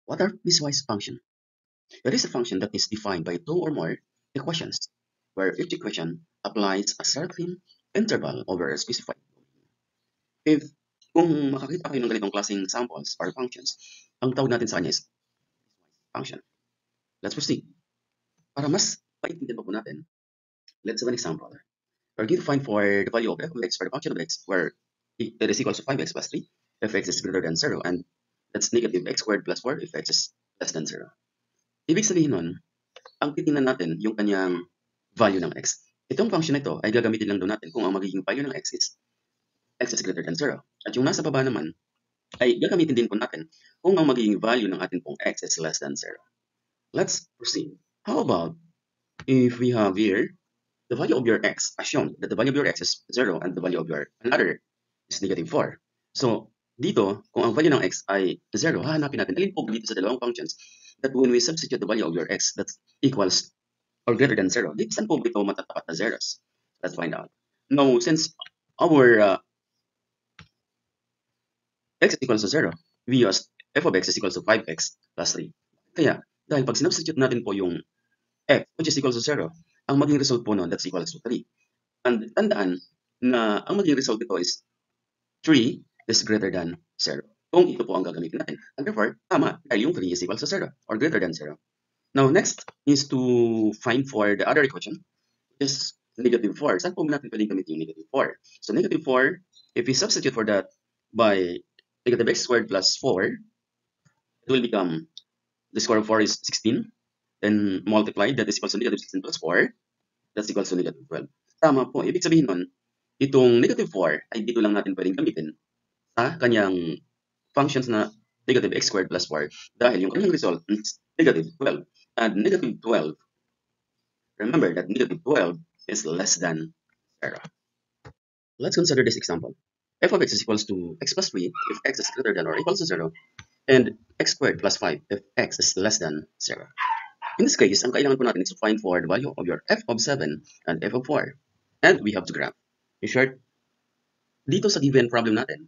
What are piecewise functions? It is a function that is defined by two or more equations, where each equation applies a certain interval over a specified domain. If kung makakita kayo ng ganitong klaseng samples or functions, ang tawag natin sa kanya is function. Let's proceed. Para mas paintindihan pa po natin, let's have an example. We're going to find for the value of f of x for the function of x, where it is equals to 5x plus 3 if x is greater than 0, and that's negative x squared plus 4 if x is less than 0. Ibig sabihin nun, ang titingnan natin yung kanyang value ng x. Itong function na ito ay gagamitin lang doon natin kung ang magiging value ng x is greater than 0. At yung nasa baba naman ay gagamitin din po natin kung ang magiging value ng ating pong x is less than 0. Let's proceed. How about if we have here the value of your x, assume that the value of your x is 0 and the value of your another is negative 4. So, dito, kung ang value ng x ay 0, hahanapin natin alin po dito sa dalawang functions that when we substitute the value of your x that equals or greater than 0, dito saan po ito matatapat na zeros? Let's find out. Now, since our x is equals to 0, we use f of x is equals to 5x plus 3. Kaya, dahil pag sinubstitute natin po yung f, which is equals to 0, ang maging result po nun, that's equals to 3. And tandaan na ang maging result nito is 3 is greater than 0. Kung ito po ang gagamitin natin. And therefore, tama, dahil yung 3 is equals to 0 or greater than 0. Now, next is to find for the other equation, which is negative 4. Saan po natin pwedeng gamitin yung negative 4? So, negative 4, if we substitute for that by negative x squared plus 4, it will become, the square of 4 is 16. Then multiplied, that is equals to negative 16 plus 4. That's equals to negative 12. Tama po. Ibig sabihin nun, itong negative 4 ay dito lang natin pwedeng gamitin sa kanyang functions na negative x squared plus 4 dahil yung kanyang result is negative 12. And negative 12, remember that negative 12 is less than 0. Let's consider this example. F of x is equals to x plus 3 if x is greater than or equals to 0, and x squared plus 5 if x is less than 0. In this case, ang kailangan po natin is to find for the value of your f of 7 and f of 4. And we have to graph. In short, dito sa given problem natin,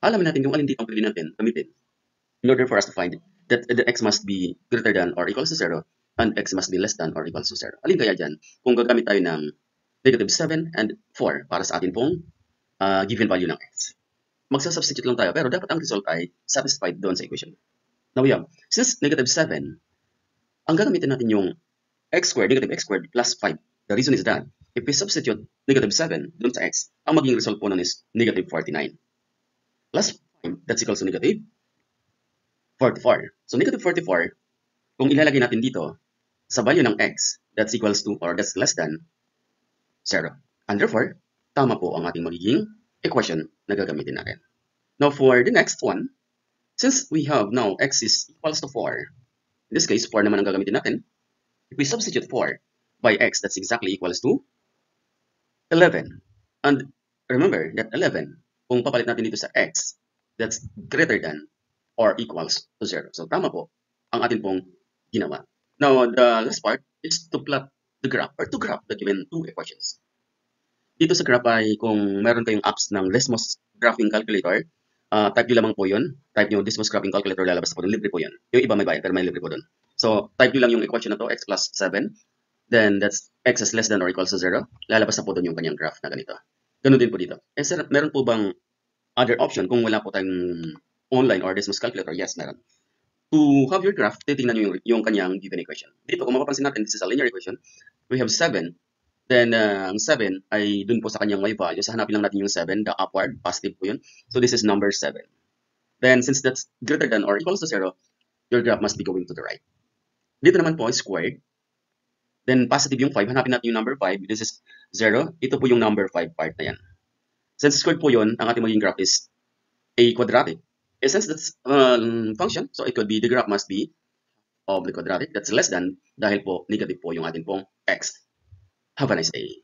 alamin natin kung alin dito ang pwede natin gamitin in order for us to find that the x must be greater than or equals to 0 and x must be less than or equals to 0. Alin kaya dyan kung gagamit tayo ng negative 7 and 4 para sa atin pong given value ng x. Magsasubstitute lang tayo pero dapat ang result ay satisfied doon sa equation. Now, yeah, since negative 7, ang gagamitin natin yung negative x squared plus 5. The reason is that if we substitute negative 7 dun sa x, ang maging result po nun is negative 49. Plus 5, that's equals to negative 44. So negative 44, kung ilalagay natin dito sa value ng x, that's equals to or that's less than 0. And therefore, tama po ang ating magiging equation na gagamitin natin. Now for the next one, since we have now x is equals to 4, in this case, 4 naman ang gagamitin natin. If we substitute 4 by x, that's exactly equals to 11. And remember that 11, kung papalit natin dito sa x, that's greater than or equals to 0. So tama po ang atin pong ginawa. Now, the last part is to plot the graph or to graph the given two equations. Dito sa graph ay kung meron kayong apps ng Desmos Graphing Calculator, type nyo lamang po yun. Type nyo Desmos Graphing Calculator, lalabas po doon. Libre po yun. Yung iba may bayad, pero may libre po doon. So, type nyo lang yung equation na to, x plus 7. Then, that's x is less than or equals to 0. Lalabas na po doon yung kanyang graph na ganito. Ganun din po dito. Eh, sir, meron po bang other option kung wala po tayong online or Desmos Calculator? Yes, meron. To have your graph, titingnan nyo yung kanyang given equation. Dito, kung mapapansin natin, this is a linear equation. We have 7. Then, ang 7 ay dun po sa kanyang y value. So, hanapin lang natin yung 7, the upward, positive po yun. So, this is number 7. Then, since that's greater than or equals to 0, your graph must be going to the right. Dito naman po, squared. Then, positive yung 5. Hanapin natin yung number 5. This is 0. Ito po yung number 5 part na yan. Since squared po yun, ang ating maging graph is a quadratic. Since that's function, so it could be the graph must be of the quadratic. That's less than, dahil po negative po yung ating pong x. Have a nice day.